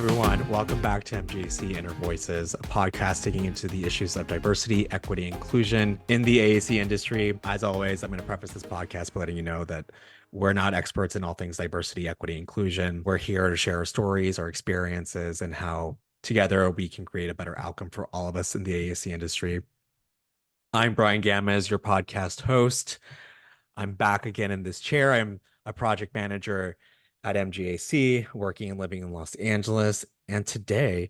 everyone. Welcome back to MGAC Inner Voices, a podcast digging into the issues of diversity, equity, inclusion in the AAC industry. As always, I'm going to preface this podcast by letting you know that we're not experts in all things diversity, equity, inclusion. We're here to share our stories, our experiences, and how together we can create a better outcome for all of us in the AAC industry. I'm Bryan Gamez, your podcast host. I'm back again in this chair. I'm a project manager at MGAC, working and living in Los Angeles. And today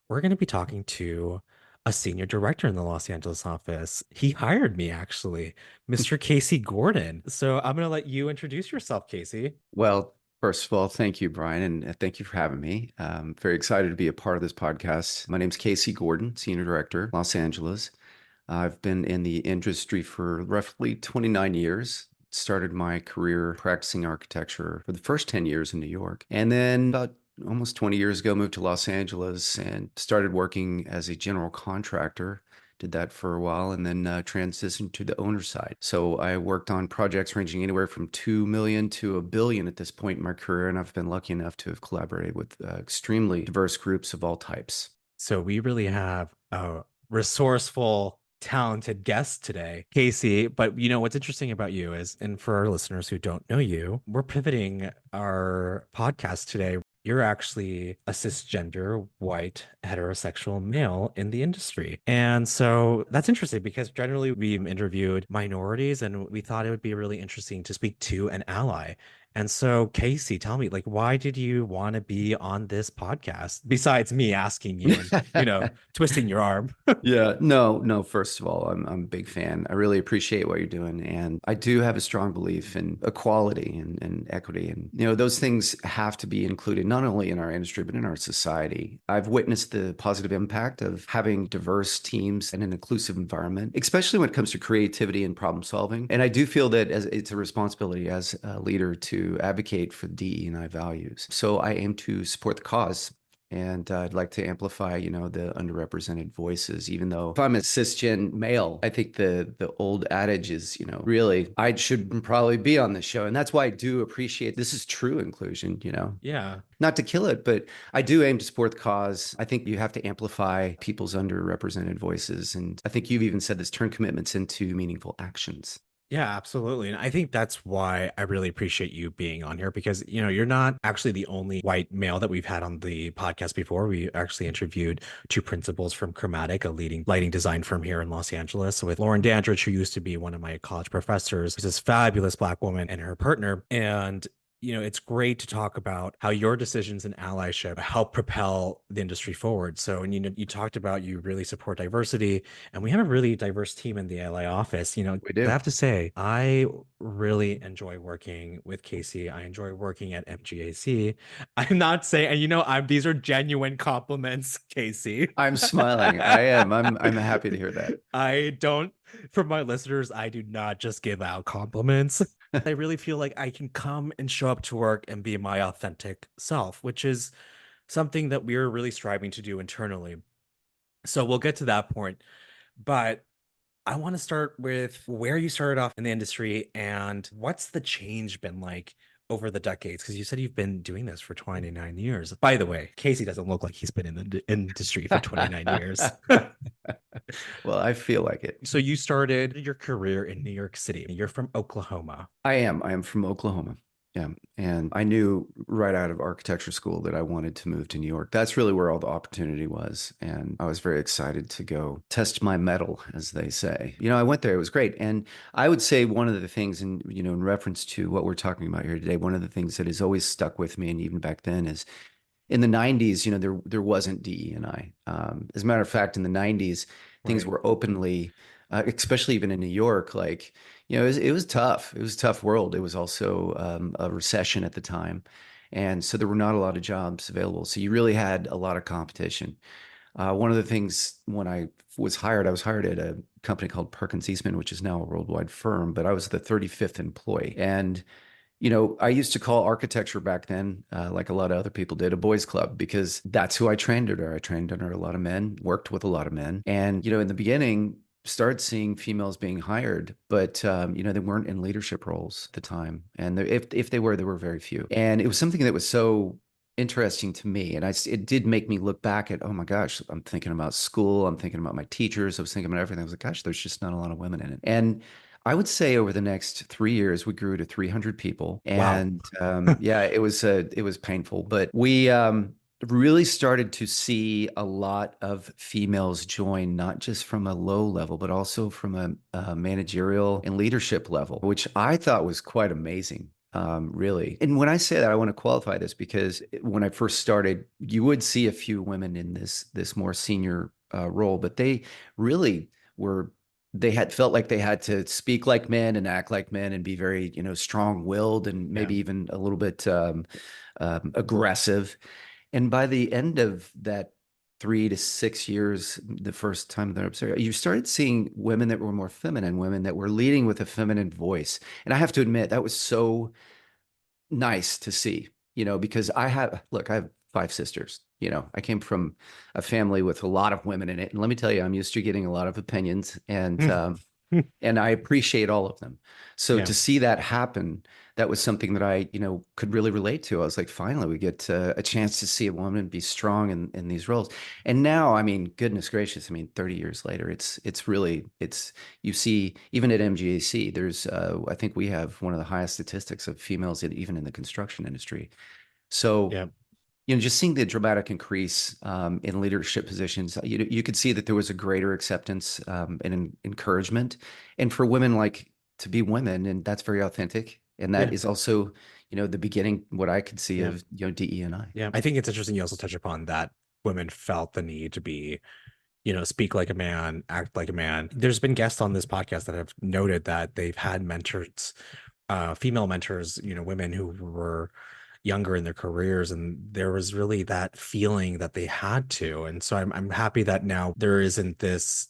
we're going to be talking to a senior director in the Los Angeles office. He hired me, actually, Mr. Casey Gordon. So I'm going to let you introduce yourself, Casey. Well, first of all, thank you, Bryan, and thank you for having me. Very excited to be a part of this podcast. My name's Casey Gordon, Senior Director, Los Angeles. I've been in the industry for roughly 29 years. Started my career practicing architecture for the first 10 years in New York. And then about almost 20 years ago, moved to Los Angeles and started working as a general contractor. Did that for a while and then transitioned to the owner side. So I worked on projects ranging anywhere from 2 million to $1 billion at this point in my career. And I've been lucky enough to have collaborated with extremely diverse groups of all types. So we really have a resourceful, talented guest today, Casey. But you know what's interesting about you is, and for our listeners who don't know you, we're pivoting our podcast today. You're actually a cisgender, white, heterosexual male in the industry. And so that's interesting because generally we've interviewed minorities and we thought it would be really interesting to speak to an ally. And so, Casey, tell me, like, why did you want to be on this podcast besides me asking you and, twisting your arm? Yeah, no. First of all, I'm a big fan. I really appreciate what you're doing. And I do have a strong belief in equality and equity. And, those things have to be included not only in our industry, but in our society. I've witnessed the positive impact of having diverse teams and an inclusive environment, especially when it comes to creativity and problem solving. And I do feel that it's a responsibility as a leader to advocate for DE&I values. So I aim to support the cause. And I'd like to amplify, the underrepresented voices, even though if I'm a cisgen male, I think the old adage is, really, I should probably be on this show. And that's why I do appreciate this is true inclusion, Yeah. Not to kill it, but I do aim to support the cause. I think you have to amplify people's underrepresented voices. And I think you've even said this, turn commitments into meaningful actions. Yeah, absolutely. And I think that's why I really appreciate you being on here because, you're not actually the only white male that we've had on the podcast before. We actually interviewed two principals from Chromatic, a leading lighting design firm here in Los Angeles, with Lauren Dandridge, who used to be one of my college professors. She's this fabulous Black woman and her partner. And it's great to talk about how your decisions and allyship help propel the industry forward. So, and you talked about you really support diversity, and we have a really diverse team in the LA office. We do. I have to say, I really enjoy working with Casey. I enjoy working at MGAC. I'm not saying, and these are genuine compliments, Casey. I'm smiling. I am. I'm happy to hear that. I don't, for my listeners, I do not just give out compliments. I really feel like I can come and show up to work and be my authentic self, which is something that we're really striving to do internally. So we'll get to that point. But I want to start with where you started off in the industry and what's the change been like over the decades? Because you said you've been doing this for 29 years. By the way, Casey doesn't look like he's been in the industry for 29 years. Well, I feel like it. So you started your career in New York City. You're from Oklahoma. I am from Oklahoma. Yeah. And I knew right out of architecture school that I wanted to move to New York. That's really where all the opportunity was. And I was very excited to go test my mettle, as they say. I went there. It was great. And I would say one of the things, in reference to what we're talking about here today, one of the things that has always stuck with me, and even back then, is in the 90s, there wasn't DE&I. As a matter of fact, in the 90s, things were openly, especially even in New York, like, it was tough. It was a tough world. It was also a recession at the time. And so there were not a lot of jobs available. So you really had a lot of competition. One of the things when I was hired at a company called Perkins Eastman, which is now a worldwide firm, but I was the 35th employee. And I used to call architecture back then, like a lot of other people did, a boys' club, because that's who I trained under. I trained under a lot of men, worked with a lot of men. And, in the beginning, started seeing females being hired, but, they weren't in leadership roles at the time. And if they were very few. And it was something that was so interesting to me. And it did make me look back at, oh my gosh, I'm thinking about school. I'm thinking about my teachers. I was thinking about everything. I was like, gosh, there's just not a lot of women in it. And I would say over the next 3 years, we grew to 300 people. Wow. And yeah, it was painful, but we really started to see a lot of females join, not just from a low level, but also from a managerial and leadership level, which I thought was quite amazing. Really. And when I say that, I want to qualify this because when I first started, you would see a few women in this more senior role, but they really were they had felt like they had to speak like men and act like men and be very, strong-willed and Yeah. maybe even a little bit aggressive. And by the end of that 3 to 6 years, the first time that I observed, you started seeing women that were more feminine, women that were leading with a feminine voice. And I have to admit, that was so nice to see, because I have 5 sisters. I came from a family with a lot of women in it. And let me tell you, I'm used to getting a lot of opinions. And I appreciate all of them. So Yeah. to see that happen, that was something that I, could really relate to. I was like, finally, we get a chance to see a woman be strong in these roles. And now, I mean, goodness gracious, I mean, 30 years later, it's really, you see, even at MGAC, there's, I think we have one of the highest statistics of females even in the construction industry. So Yeah. just seeing the dramatic increase in leadership positions, you could see that there was a greater acceptance and encouragement, and for women like to be women, and that's very authentic. And that Yeah. is also, the beginning, what I could see Yeah. of, DE and I. Yeah. I think it's interesting you also touch upon that women felt the need to be, speak like a man, act like a man. There's been guests on this podcast that have noted that they've had mentors, female mentors, women who were younger in their careers, and there was really that feeling that they had to. And so I'm happy that now there isn't this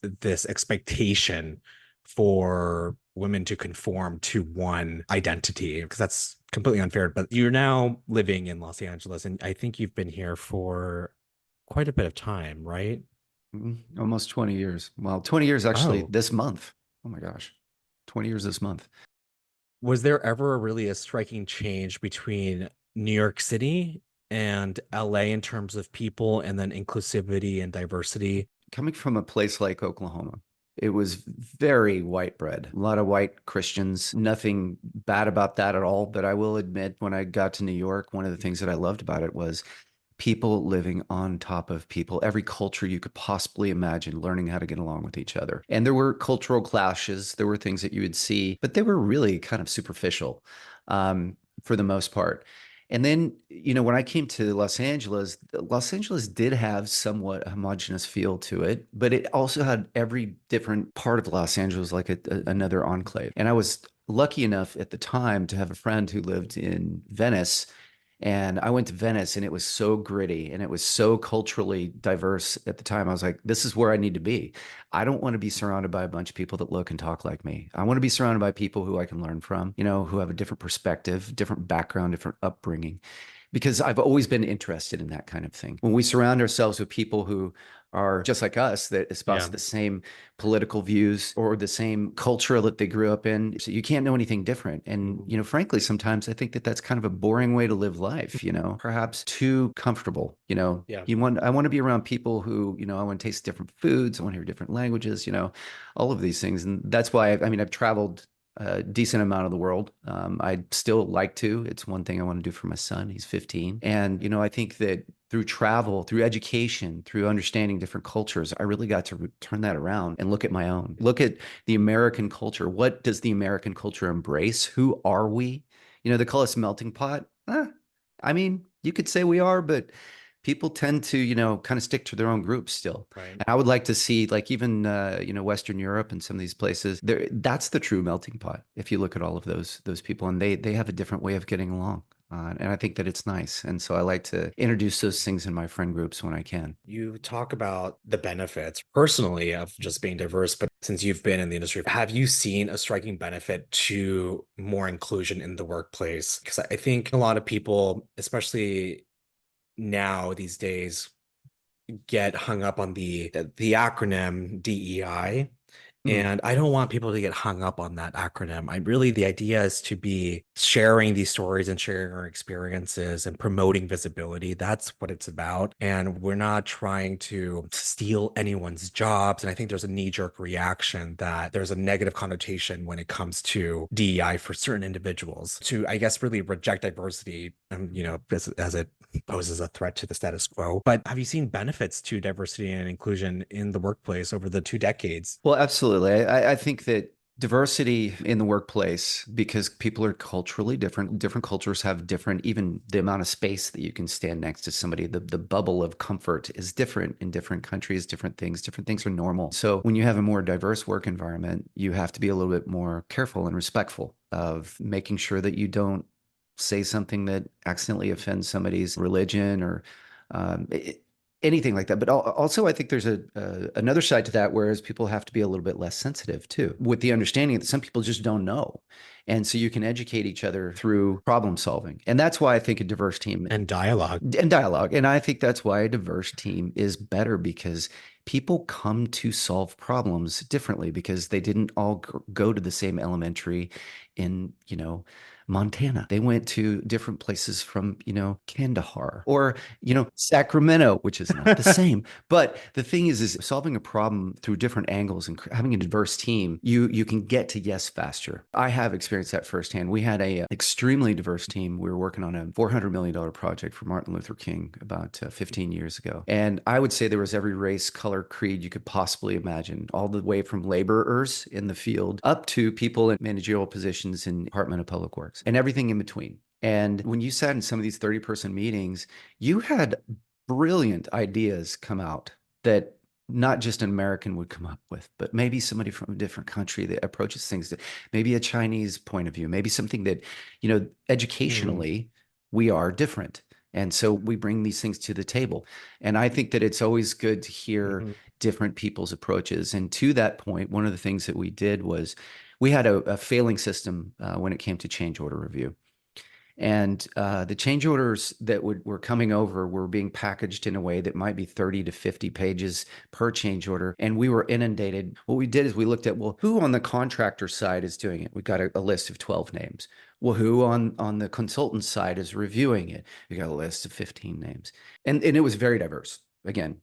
expectation for women to conform to one identity, because that's completely unfair. But you're now living in Los Angeles, and I think you've been here for quite a bit of time, right? Almost 20 years. Well, 20 years actually Oh, this month. Oh my gosh, 20 years this month. was there ever really a striking change between New York City and LA in terms of people and then inclusivity and diversity? Coming from a place like Oklahoma, it was very white bread. A lot of white Christians. Nothing bad about that at all. But I will admit, when I got to New York, one of the things that I loved about it was people living on top of people, every culture you could possibly imagine, learning how to get along with each other. And there were cultural clashes, there were things that you would see, but they were really kind of superficial for the most part. And then, when I came to Los Angeles did have somewhat a homogenous feel to it, but it also had every different part of Los Angeles like another enclave. And I was lucky enough at the time to have a friend who lived in Venice, and I went to Venice and it was so gritty and it was so culturally diverse at the time. I was like, this is where I need to be. I don't want to be surrounded by a bunch of people that look and talk like me. I want to be surrounded by people who I can learn from, who have a different perspective, different background, different upbringing, because I've always been interested in that kind of thing. When we surround ourselves with people who are just like us, that espouse Yeah. the same political views or the same culture that they grew up in, so you can't know anything different. And, Mhm. frankly, sometimes I think that that's kind of a boring way to live life, perhaps too comfortable. Yeah. I want to be around people who, I want to taste different foods. I want to hear different languages, all of these things. And that's why, I mean, I've traveled a decent amount of the world. I'd still like to. It's one thing I want to do for my son. He's 15. And, I think that through travel, through education, through understanding different cultures, I really got to turn that around and look at my own. Look at the American culture. What does the American culture embrace? Who are we? They call us melting pot. I mean, you could say we are, but people tend to, kind of stick to their own groups still. Right. And I would like to see, like, even, Western Europe and some of these places, there, that's the true melting pot. If you look at all of those people, and they have a different way of getting along. And I think that it's nice. And so I like to introduce those things in my friend groups when I can. You talk about the benefits personally of just being diverse, but since you've been in the industry, have you seen a striking benefit to more inclusion in the workplace? Because I think a lot of people, especially now these days, get hung up on the acronym DEI, Mhm. And I don't want people to get hung up on that acronym. The idea is to be sharing these stories and sharing our experiences and promoting visibility. That's what it's about. And we're not trying to steal anyone's jobs. And I think there's a knee-jerk reaction that there's a negative connotation when it comes to DEI for certain individuals to, I guess, really reject diversity, as it poses a threat to the status quo. But have you seen benefits to diversity and inclusion in the workplace over the 2 decades? Well, absolutely. I think that diversity in the workplace, because people are culturally different, different cultures have different, even the amount of space that you can stand next to somebody, the bubble of comfort is different in different countries, different things are normal. So when you have a more diverse work environment, you have to be a little bit more careful and respectful of making sure that you don't say something that accidentally offends somebody's religion or um, anything like that. But also, I think there's another side to that, whereas people have to be a little bit less sensitive too, with the understanding that some people just don't know, and so you can educate each other through problem solving, and that's why I think a diverse team And dialogue. and dialogue, and I think that's why a diverse team is better because people come to solve problems differently because they didn't all go to the same elementary in Montana. They went to different places from, Kandahar or, Sacramento, which is not the same. But the thing is solving a problem through different angles and having a diverse team, you can get to yes faster. I have experienced that firsthand. We had a extremely diverse team. We were working on a $400 million project for Martin Luther King about 15 years ago. And I would say there was every race, color, creed you could possibly imagine, all the way from laborers in the field up to people in managerial positions in Department of Public Works and everything in between. And when you sat in some of these 30-person meetings, you had brilliant ideas come out that not just an American would come up with, but maybe somebody from a different country that approaches things, that maybe a Chinese point of view, maybe something that, Hmm. educationally we are different. And so we bring these things to the table. And I think that it's always good to hear Hmm. different people's approaches. And to that point, one of the things that we did was we had a failing system when it came to change order review. And the change orders that were coming over were being packaged in a way that might be 30 to 50 pages per change order. And we were inundated. What we did is we looked at, well, who on the contractor side is doing it? We got a list of 12 names. Well, who on the consultant side is reviewing it? We got a list of 15 names. And it was very diverse. Again,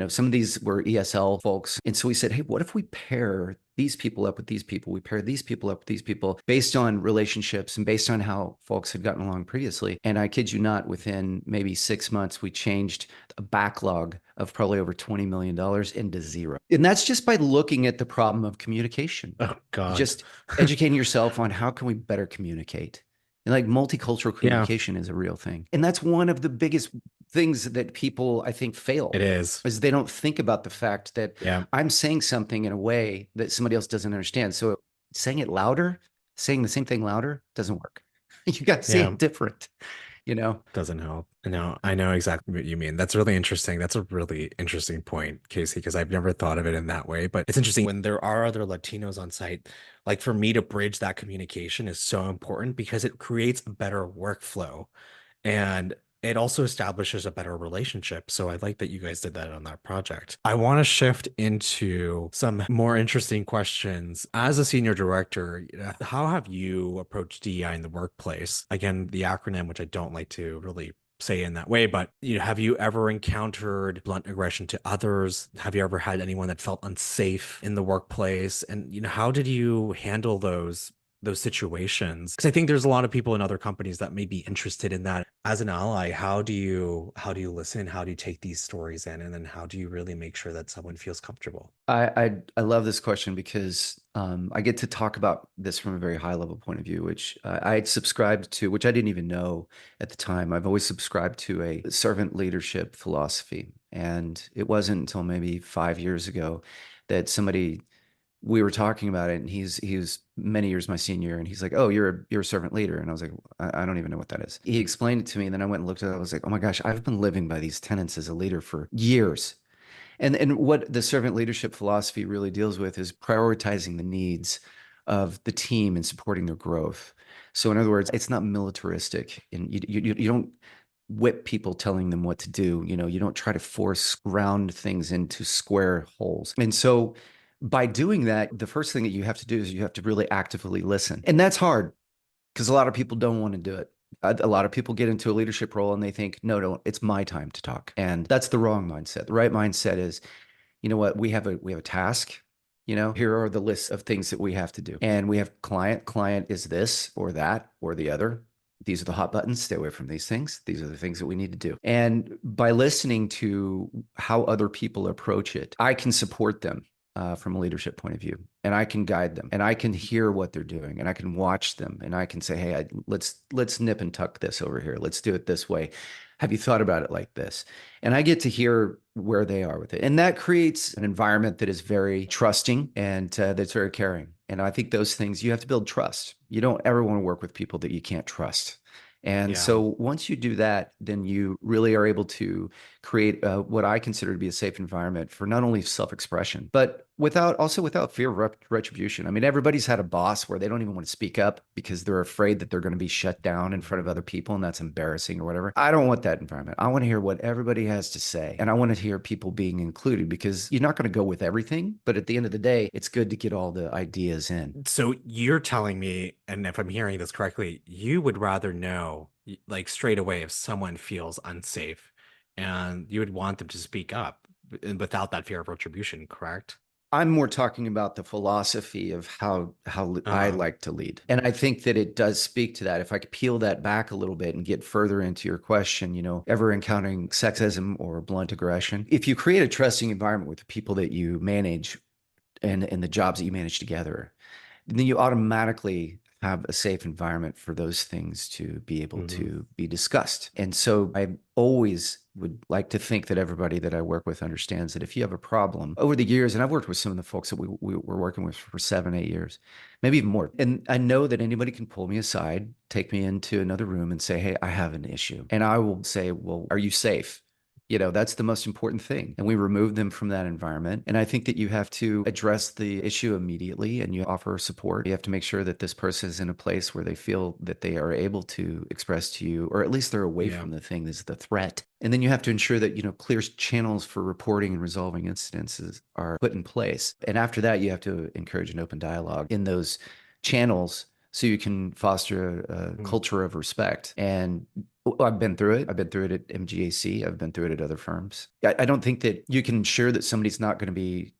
some of these were ESL folks. And so we said, hey, what if we pair these people up with these people? We pair these people up with these people based on relationships and based on how folks had gotten along previously. And I kid you not, within maybe 6 months, we changed a backlog of probably over $20 million into zero. And that's just by looking at the problem of communication, Oh God. just educating yourself on how can we better communicate. And like multicultural Yeah, communication is a real thing. And that's one of the biggest things that people, I think, fail it is. is they don't think about the fact that Yeah. I'm saying something in a way that somebody else doesn't understand. So saying it louder, saying the same thing louder doesn't work. You got to say Yeah. it different, you know? Doesn't help. No, I know exactly what you mean. That's really interesting. That's a really interesting point, Casey, because I've never thought of it in that way. But it's interesting when there are other Latinos on site, like for me to bridge that communication is so important because it creates a better workflow. And it also establishes a better relationship. So I like that you guys did that on that project. I want to shift into some more interesting questions. As a senior director, how have you approached DEI in the workplace? Again, the acronym, which I don't like to really say in that way, but have you ever encountered blunt aggression to others? Have you ever had anyone that felt unsafe in the workplace? And how did you handle those situations? Because I think there's a lot of people in other companies that may be interested in that. As an ally, how do you listen? How do you take these stories in? And then how do you really make sure that someone feels comfortable? I love this question because I get to talk about this from a very high level point of view, which I had subscribed to, which I didn't even know at the time. I've always subscribed to a servant leadership philosophy. And it wasn't until maybe 5 years ago that we were talking about it, and he was many years my senior, and he's like, "Oh, you're a servant leader," and I was like, I don't even know what that is." He explained it to me, and then I went and looked at it. I was like, "Oh my gosh, I've been living by these tenets as a leader for years." And what the servant leadership philosophy really deals with is prioritizing the needs of the team and supporting their growth. So in other words, it's not militaristic, and you don't whip people telling them what to do. You don't try to force round things into square holes. And so By doing that, the first thing that you have to do is you have to really actively listen. And that's hard because a lot of people don't want to do it. A lot of people get into a leadership role and they think, no, no, it's my time to talk. And that's the wrong mindset. The right mindset is, you know what, we have a task. Here are the lists of things that we have to do. And we have client is this or that or the other. These are the hot buttons. Stay away from these things. These are the things that we need to do. And by listening to how other people approach it, I can support them from a leadership point of view, and I can guide them, and I can hear what they're doing, and I can watch them, and I can say, "Hey, let's nip and tuck this over here. Let's do it this way. Have you thought about it like this?" And I get to hear where they are with it, and that creates an environment that is very trusting and that's very caring. And I think those things, you have to build trust. You don't ever want to work with people that you can't trust. And Yeah. so once you do that, then you really are able to create what I consider to be a safe environment for not only self-expression, but without fear of retribution. I mean, everybody's had a boss where they don't even want to speak up because they're afraid that they're going to be shut down in front of other people and that's embarrassing or whatever. I don't want that environment. I want to hear what everybody has to say. And I want to hear people being included because you're not going to go with everything, but at the end of the day, it's good to get all the ideas in. So you're telling me, and if I'm hearing this correctly, you would rather know, like straight away, if someone feels unsafe, and you would want them to speak up without that fear of retribution, correct? I'm more talking about the philosophy of how I Uh, like to lead. And I think that it does speak to that. If I could peel that back a little bit and get further into your question, ever encountering sexism or blunt aggression, if you create a trusting environment with the people that you manage and the jobs that you manage together, then you automatically have a safe environment for those things to be able mhm. to be discussed. And so I always would like to think that everybody that I work with understands that if you have a problem over the years, and I've worked with some of the folks that we were working with for 7, 8 years, maybe even more. And I know that anybody can pull me aside, take me into another room and say, "Hey, I have an issue." And I will say, "Well, are you safe?" That's the most important thing. And we remove them from that environment. And I think that you have to address the issue immediately and you offer support. You have to make sure that this person is in a place where they feel that they are able to express to you, or at least they're away Yeah. from the thing that's the threat. And then you have to ensure that, clear channels for reporting and resolving incidences are put in place. And after that, you have to encourage an open dialogue in those channels so you can foster a Mm. culture of respect. And I've been through it. I've been through it at MGAC. I've been through it at other firms. I don't think that you can ensure that somebody's not going to be,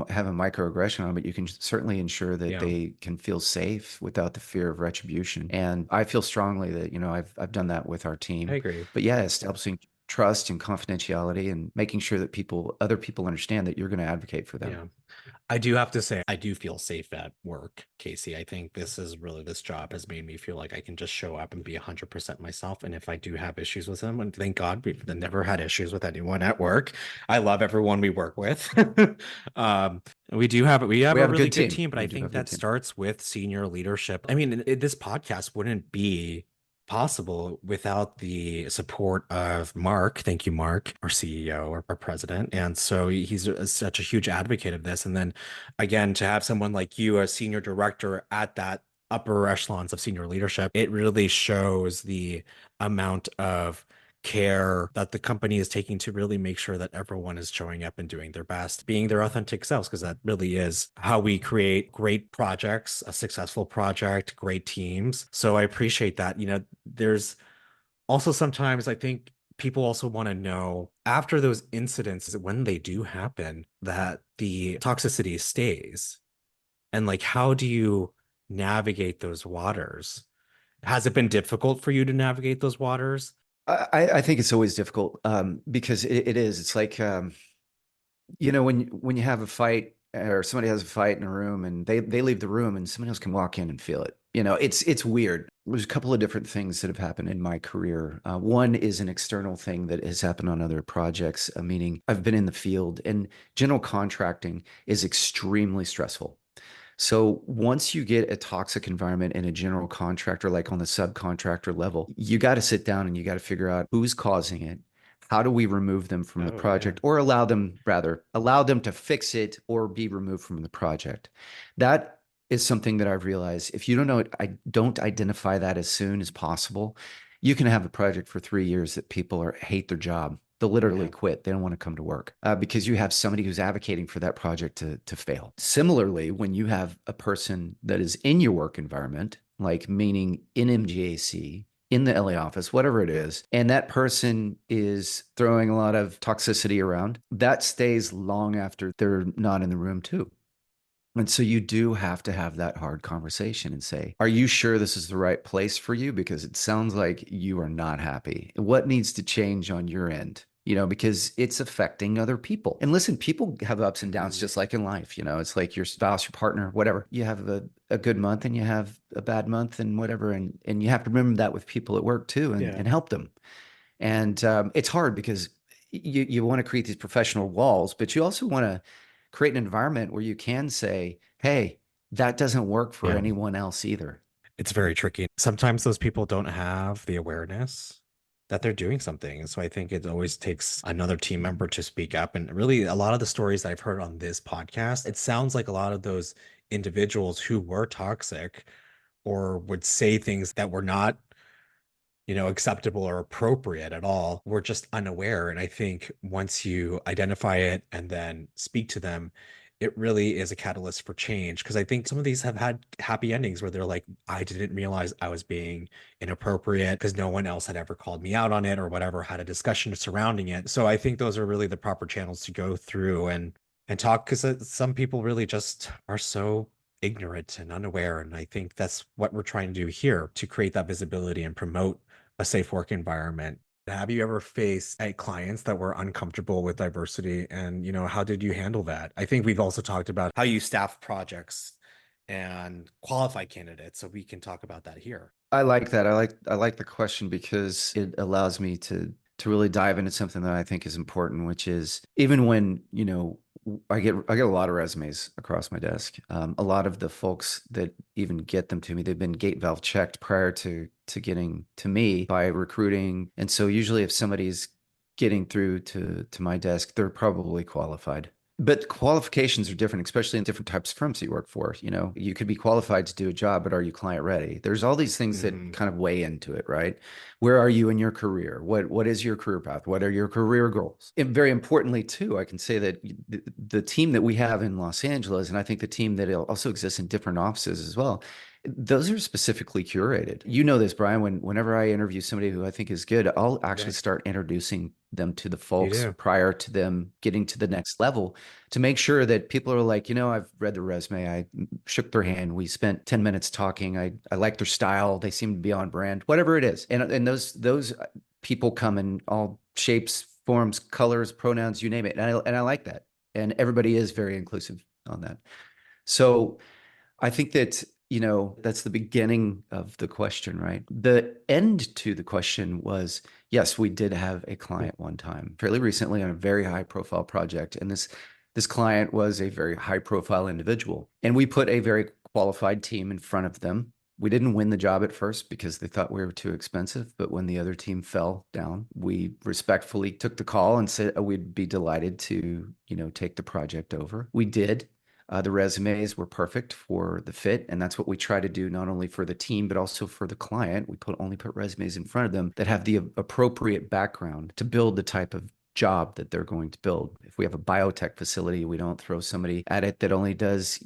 have a microaggression on them, but you can certainly ensure that Yeah. they can feel safe without the fear of retribution. And I feel strongly that, I've done that with our I team. agree. But yeah, establishing trust and confidentiality and making sure that other people understand that you're going to advocate for them. Yeah. I do have to say, I do feel safe at work, Casey. I think this job has made me feel like I can just show up and be 100% myself. And if I do have issues with them, and thank God we've never had issues with anyone at work. I love everyone we work with. We have We a have a really good good team. team, but We I do think have a good that team. starts with senior leadership. I mean, this podcast wouldn't be possible without the support of Mark. Thank you, Mark, our CEO, our president. And so he's such a huge advocate of this. And then again, to have someone like you, a senior director at that upper echelons of senior leadership, it really shows the amount of care that the company is taking to really make sure that everyone is showing up and doing their best, being their authentic selves, because that really is how we create great projects, a successful project, great teams. So I appreciate that. There's also sometimes I think people also want to know after those incidents, when they do happen, that the toxicity stays. And like, how do you navigate those waters? Has it been difficult for you to navigate those waters? I think it's always difficult because it is. It's like when you have a fight or somebody has a fight in a room and they leave the room and somebody else can walk in and feel it. It's weird. There's a couple of different things that have happened in my career. One is an external thing that has happened on other projects, meaning I've been in the field and general contracting is extremely stressful. So once you get a toxic environment in a general contractor, like on the subcontractor level, you got to sit down and you got to figure out who's causing it. How do we remove them from the Oh, yeah. project or allow them to fix it or be removed from the project? That is something that I've realized. If you don't know it, I don't identify that as soon as possible. You can have a project for 3 years that people hate their job They'll literally Yeah. quit. They don't want to come to work because you have somebody who's advocating for that project to fail. Similarly, when you have a person that is in your work environment, like meaning in MGAC, in the LA office, whatever it is, and that person is throwing a lot of toxicity around, that stays long after they're not in the room too. And so you do have to have that hard conversation and say, are you sure this is the right place for you? Because it sounds like you are not happy. What needs to change on your end? Because it's affecting other people. And listen, people have ups and downs Mhm. just like in life. It's like your spouse, your partner, whatever. You have a good month and you have a bad month and whatever. And you have to remember that with people at work too and, Yeah. and help them. And it's hard because you want to create these professional walls, but you also want to create an environment where you can say, hey, that doesn't work for Yeah. anyone else either. It's very tricky. Sometimes those people don't have the awareness that they're doing something. So I think it always takes another team member to speak up. And really, a lot of the stories that I've heard on this podcast, it sounds like a lot of those individuals who were toxic or would say things that were not, acceptable or appropriate at all, were just unaware. And I think once you identify it and then speak to them, it really is a catalyst for change. Because I think some of these have had happy endings where they're like, I didn't realize I was being inappropriate because no one else had ever called me out on it or whatever, had a discussion surrounding it. So I think those are really the proper channels to go through and talk, because some people really just are so ignorant and unaware. And I think that's what we're trying to do here, to create that visibility and promote a safe work environment. Have you ever faced clients that were uncomfortable with diversity, and how did you handle that? I think we've also talked about how you staff projects and qualify candidates, so we can talk about that here. I like that. I like the question because it allows me to really dive into something that I think is important, which is even when, I get a lot of resumes across my desk. A lot of the folks that even get them to me, they've been gate valve checked prior to getting to me by recruiting. And so usually if somebody's getting through to my desk, they're probably qualified. But qualifications are different, especially in different types of firms that you work for. You could be qualified to do a job, but are you client ready? There's all these things that Hmm. kind of weigh into it, right? Where are you in your career? What is your career path? What are your career goals? And very importantly, too, I can say that the team that we have in Los Angeles, and I think the team that also exists in different offices as well, those are specifically curated. You know this, Brian. Whenever I interview somebody who I think is good, I'll actually Yeah, start introducing them to the you folks do. prior to them getting to the next level to make sure that people are like, I've read the resume. I shook their hand. We spent 10 minutes talking. I like their style. They seem to be on brand, whatever it is. And those people come in all shapes, forms, colors, pronouns, you name it. And I like that. And everybody is very inclusive on that. So I think that, that's the beginning of the question, right? The end to the question was, yes, we did have a client one time, fairly recently, on a very high profile project. And this client was a very high profile individual. And we put a very qualified team in front of them. We didn't win the job at first because they thought we were too expensive. But when the other team fell down, we respectfully took the call and said, we'd be delighted to, take the project over. We did. The resumes were perfect for the fit, and that's what we try to do, not only for the team but also for the client. We only put resumes in front of them that have the appropriate background to build the type of job that they're going to build. If we have a biotech facility, we don't throw somebody at it that only does,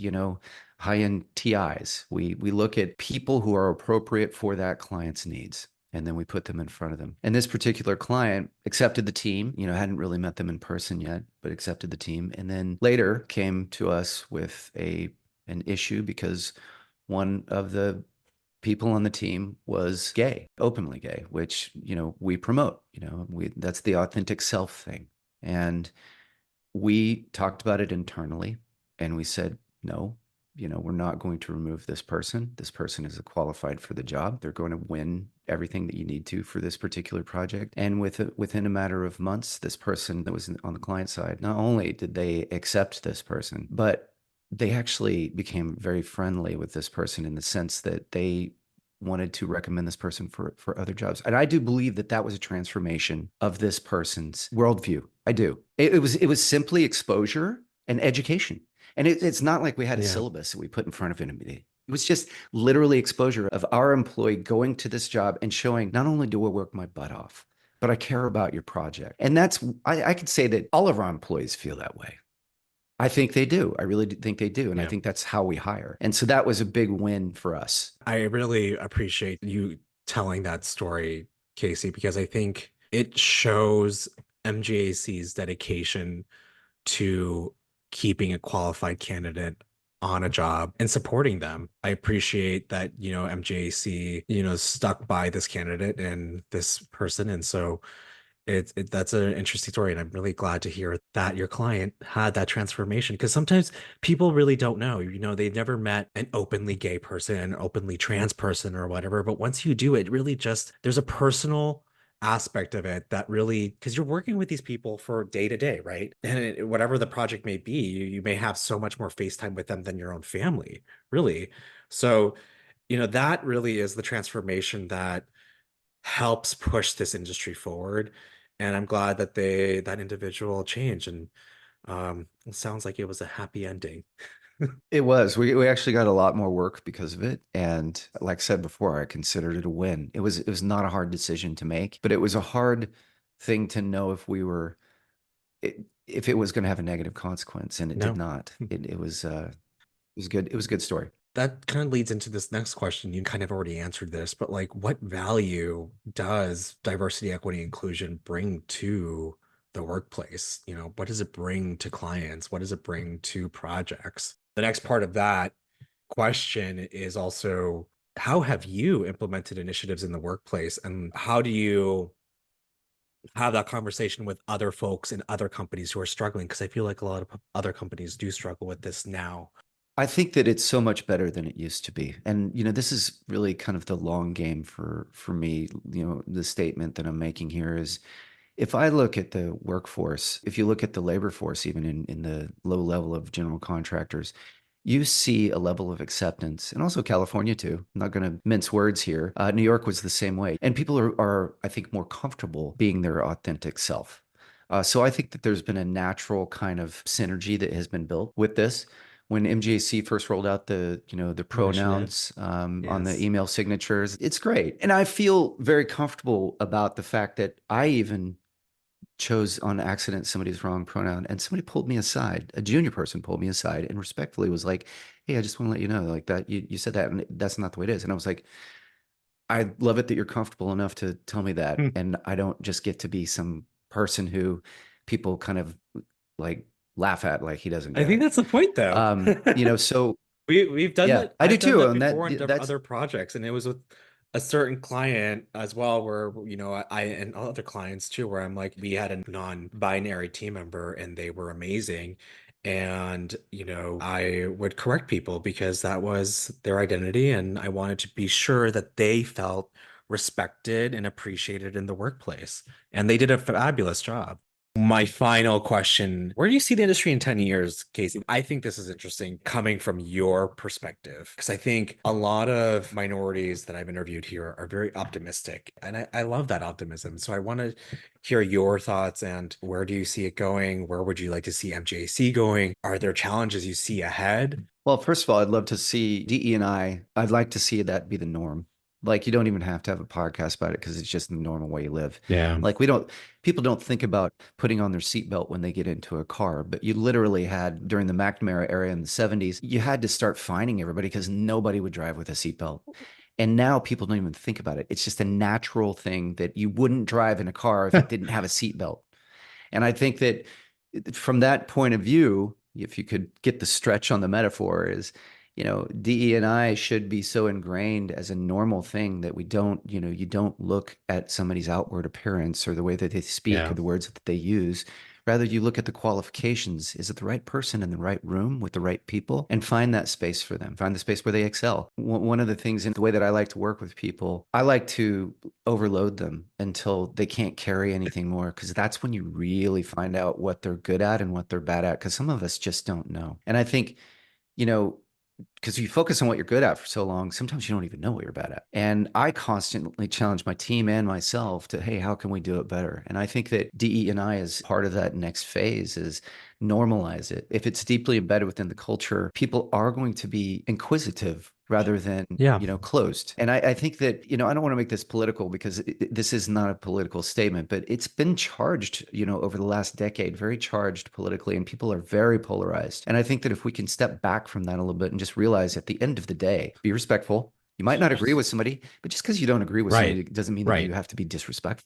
high-end TIs. We look at people who are appropriate for that client's needs, and then we put them in front of them. And this particular client accepted the team, hadn't really met them in person yet, but accepted the team. And then later came to us with an issue because one of the people on the team was gay, openly gay, which, we promote, that's the authentic self thing. And we talked about it internally and we said, no, we're not going to remove this person. This person is qualified for the job. They're going to win everything that you need to for this particular project. And within a matter of months, this person that was on the client side, not only did they accept this person, but they actually became very friendly with this person in the sense that they wanted to recommend this person for other jobs. And I do believe that that was a transformation of this person's worldview. I do. It was simply exposure and education. And it's not like we had a Yeah. syllabus that we put in front of anybody. It was just literally exposure of our employee going to this job and showing not only do I work my butt off, but I care about your project. And I could say that all of our employees feel that way. I think they do. I really think they do. And I Yeah. think that's how we hire. And so that was a big win for us. I really appreciate you telling that story, Casey, because I think it shows MGAC's dedication to keeping a qualified candidate on a job and supporting them. I appreciate that, MGAC, stuck by this candidate and this person. And so that's an interesting story. And I'm really glad to hear that your client had that transformation because sometimes people really don't know, they've never met an openly gay person, an openly trans person or whatever. But once you do, it really just, there's a personal aspect of it that really, because you're working with these people for day to day, right? And whatever the project may be, you may have so much more face time with them than your own family, really. So, that really is the transformation that helps push this industry forward. And I'm glad that that individual changed. And it sounds like it was a happy ending. It was. We actually got a lot more work because of it. And like I said before, I considered it a win. It was not a hard decision to make, but it was a hard thing to know if it was going to have a negative consequence, and it did No. not. It was good. It was a good story. That kind of leads into this next question. You kind of already answered this, but like what value does diversity, equity, inclusion bring to the workplace? What does it bring to clients? What does it bring to projects? The next part of that question is also how have you implemented initiatives in the workplace and how do you have that conversation with other folks in other companies who are struggling? Because I feel like a lot of other companies do struggle with this now. I think that it's so much better than it used to be. And this is really kind of the long game for me. The statement that I'm making here is if I look at the workforce, if you look at the labor force, even in the low level of general contractors, you see a level of acceptance, and also California too. I'm not going to mince words here. New York was the same way. And people are, I think, more comfortable being their authentic self. So I think that there's been a natural kind of synergy that has been built with this. When MGAC first rolled out the Initiative. pronouns on the Yes. email signatures, it's great. And I feel very comfortable about the fact that I even chose on accident somebody's wrong pronoun, and somebody pulled me aside. A junior person pulled me aside and respectfully was like, "Hey, I just want to let you know, like that you said that, and that's not the way it is." And I was like, "I love it that you're comfortable enough to tell me that, Hmm. and I don't just get to be some person who people kind of like laugh at, like he doesn't I get think it." that's the point though. So We've done yeah, that. I do I've done too, that and before on that's other projects, and it was with a certain client as well, where I and other clients too, where I'm like, we had a non-binary team member, and they were amazing, and I would correct people because that was their identity, and I wanted to be sure that they felt respected and appreciated in the workplace, and they did a fabulous job. My final question, where do you see the industry in 10 years, Casey? I think this is interesting coming from your perspective, because I think a lot of minorities that I've interviewed here are very optimistic, and I love that optimism. So I want to hear your thoughts and where do you see it going? Where would you like to see MJC going? Are there challenges you see ahead? well, first of all, I'd love to see DE and I'd like to see that be the norm. Like you don't even have to have a podcast about it because it's just the normal way you live. Yeah. Like people don't think about putting on their seatbelt when they get into a car, but you literally had during the McNamara era in the 70s, you had to start fining everybody because nobody would drive with a seatbelt. And now people don't even think about it. It's just a natural thing that you wouldn't drive in a car if it didn't have a seatbelt. And I think that from that point of view, if you could get the stretch on the metaphor, is, DE and I should be so ingrained as a normal thing that we don't, you don't look at somebody's outward appearance or the way that they speak or Yeah. the words that they use. Rather, you look at the qualifications. Is it the right person in the right room with the right people? And find that space for them. Find the space where they excel. One of the things in the way that I like to work with people, I like to overload them until they can't carry anything more, because that's when you really find out what they're good at and what they're bad at, because some of us just don't know. And I think, you know, because you focus on what you're good at for so long, sometimes you don't even know what you're bad at. And I constantly challenge my team and myself to, hey, how can we do it better? And I think that DE and I, as part of that next phase, is normalize it. If it's deeply embedded within the culture, people are going to be inquisitive rather than, Yeah. closed. And I think that, I don't want to make this political because this is not a political statement, but it's been charged, over the last decade, very charged politically, and people are very polarized. And I think that if we can step back from that a little bit and just realize at the end of the day, be respectful. You might not agree with somebody, but just because you don't agree with somebody Right. doesn't mean that you Right. have to be disrespectful.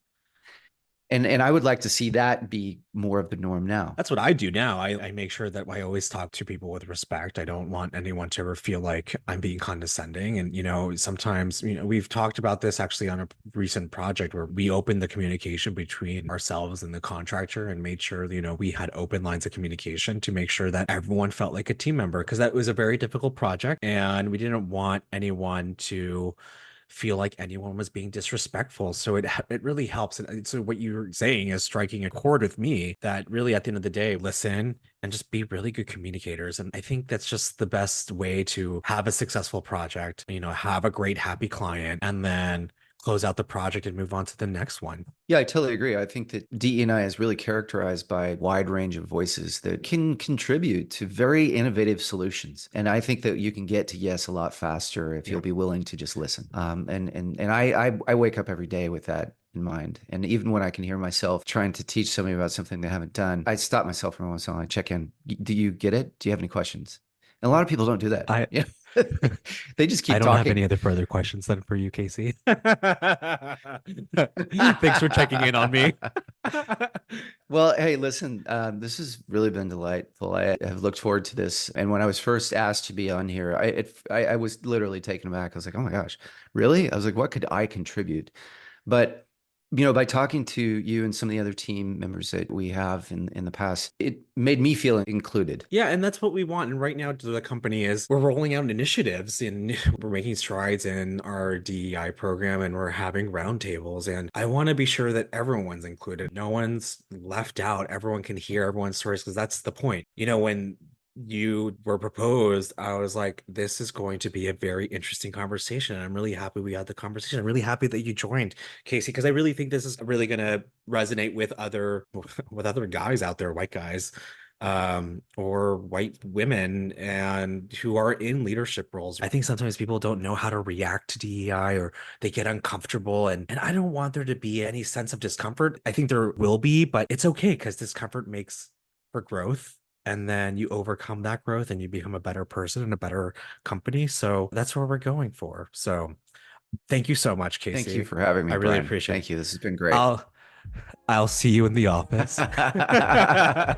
And I would like to see that be more of the norm now. That's what I do now. I make sure that I always talk to people with respect. I don't want anyone to ever feel like I'm being condescending. And, sometimes, we've talked about this actually on a recent project where we opened the communication between ourselves and the contractor and made sure, we had open lines of communication to make sure that everyone felt like a team member, because that was a very difficult project. And we didn't want anyone to feel like anyone was being disrespectful. So it really helps. And so what you're saying is striking a chord with me, that really at the end of the day, listen and just be really good communicators. And I think that's just the best way to have a successful project, have a great, happy client, and then close out the project and move on to the next one. Yeah, I totally agree. I think that DE&I is really characterized by a wide range of voices that can contribute to very innovative solutions. And I think that you can get to yes a lot faster if you'll be willing to just listen. And I wake up every day with that in mind. And even when I can hear myself trying to teach somebody about something they haven't done, I stop myself from once in a while. I check in. Do you get it? Do you have any questions? And a lot of people don't do that. I Yeah. They just keep I don't talking. have any other further questions then for you, Casey. Thanks for checking in on me. Well, hey, listen, this has really been delightful. I have looked forward to this. And when I was first asked to be on here, I was literally taken aback. I was like, oh my gosh, really? I was like, what could I contribute? But by talking to you and some of the other team members that we have in the past, it made me feel included. Yeah, and that's what we want. And right now, the company is we're rolling out initiatives and we're making strides in our DEI program, and we're having roundtables. And I want to be sure that everyone's included. No one's left out. Everyone can hear everyone's stories, because that's the point. When you were proposed, I was like, this is going to be a very interesting conversation. And I'm really happy we had the conversation. I'm really happy that you joined, Casey, because I really think this is really going to resonate with other guys out there, white guys, or white women, and who are in leadership roles. I think sometimes people don't know how to react to DEI, or they get uncomfortable, and I don't want there to be any sense of discomfort. I think there will be, but it's okay, because discomfort makes for growth. And then you overcome that growth and you become a better person and a better company. So that's what we're going for. So thank you so much, Casey. Thank you for having me, I really Bryan. appreciate it. Thank you. This has been great. I'll see you in the office. Okay.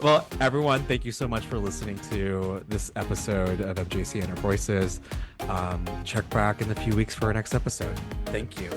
Well, everyone, thank you so much for listening to this episode of MGAC Inner Voices. Check back in a few weeks for our next episode. Thank you.